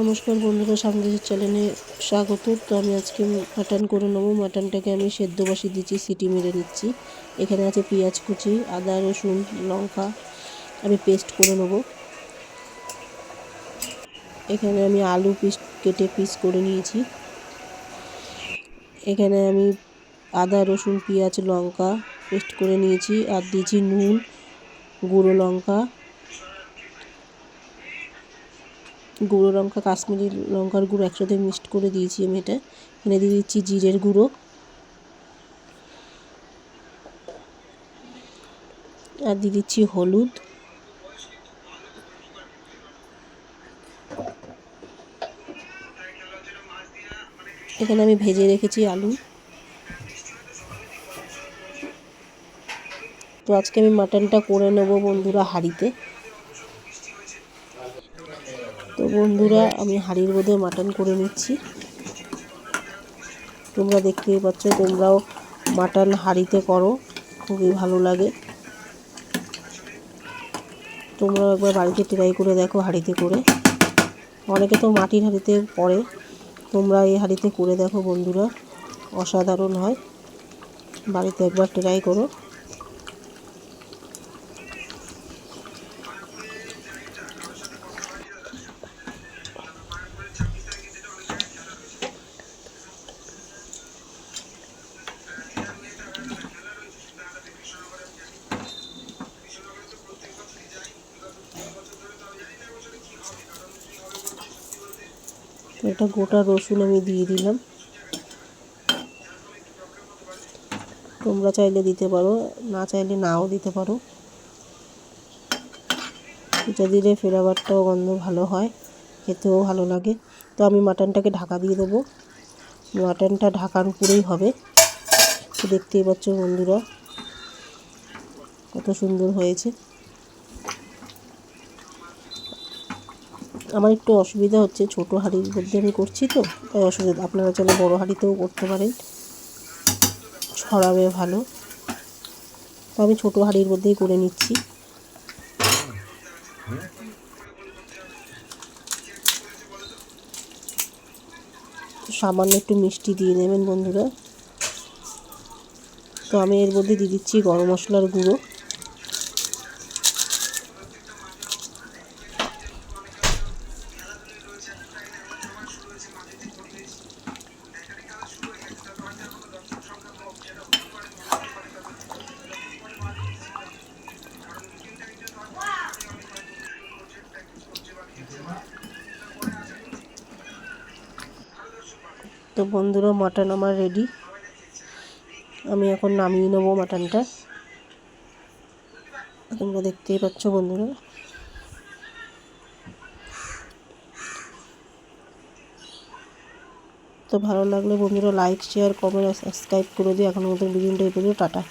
নমস্কার বন্ধুরা, সামনের চ্যানেলে স্বাগত। তো আমি আজকে মাটন করে নেবো। মাটনটাকে আমি সেদ্ধ বসিয়ে দিচ্ছি, সিটি মেরে নিচ্ছি। এখানে আছে পেঁয়াজ কুচি, আদা রসুন লঙ্কা আমি পেস্ট করে নেবো। এখানে আমি আলু কেটে পিস করে নিয়েছি। এখানে আমি আদা রসুন পেঁয়াজ লঙ্কা পেস্ট করে নিয়েছি, আর দিয়েছি নুন, গুঁড়ো লঙ্কা, কাশ্মীরি লঙ্কার গুঁড়ো একসাথে মিক্সড করে দিয়েছি আমি এটা। এখানে দিয়ে দিচ্ছি জিরের গুঁড়ো, আর দিয়ে দিচ্ছি হলুদ। এখানে আমি ভেজে রেখেছি আলু। তো আজকে আমি মাটনটা করে নেব বন্ধুরা হাঁড়িতে। তো বন্ধুরা আমি হাঁড়ির মধ্যে মাটন করে নিচ্ছি। তোমরা দেখতেই পাচ্ছ, তোমরাও মাটন হাঁড়িতে করো, খুবই ভালো লাগে। তোমরাও একবার বাড়িতে ট্রাই করে দেখো হাঁড়িতে করে। অনেকে তো মাটির হাঁড়িতে করে, তোমরা এই হাঁড়িতে করে দেখো বন্ধুরা, অসাধারণ হয়। বাড়িতে একবার ট্রাই করো। এটা গোটা রসুন আমি দিয়ে দিলাম। তোমরা চাইলে দিতে পারো, না চাইলে নাও দিতে পারো। এটা দিলে ফ্লেভারটাও গন্ধ ভালো হয়, খেতেও ভালো লাগে। তো আমি মাটনটাকে ঢাকা দিয়ে দেবো। মাটনটা ঢাকার উপরেই হবে। দেখতেই পাচ্ছ বন্ধুরা কত সুন্দর হয়েছে। আমার একটু অসুবিধা হচ্ছে, ছোটো হাঁড়ির মধ্যে আমি করছি তো, তাই অসুবিধা। আপনারা চাইলে বড়ো হাঁড়িতেও করতে পারেন, ছড়াবে ভালো। তো আমি ছোটো হাঁড়ির মধ্যেই করে নিচ্ছি। সামান্য একটু মিষ্টি দিয়ে দেবেন বন্ধুরা। তো আমি এর মধ্যে দিয়ে দিচ্ছি গরম মশলার গুঁড়ো, তো বন্ধুরা মাটন আমার রেডি। আমি এখন নামিয়ে নেবো মাটনটা। তোমরা দেখতেই পাচ্ছ বন্ধুরা। তো ভালো লাগলে বন্ধুরা লাইক শেয়ার কমেন্ট আর সাবস্ক্রাইব করে দিও। এখনো মতন ভিডিওটা এই পর্যন্ত। টাটা।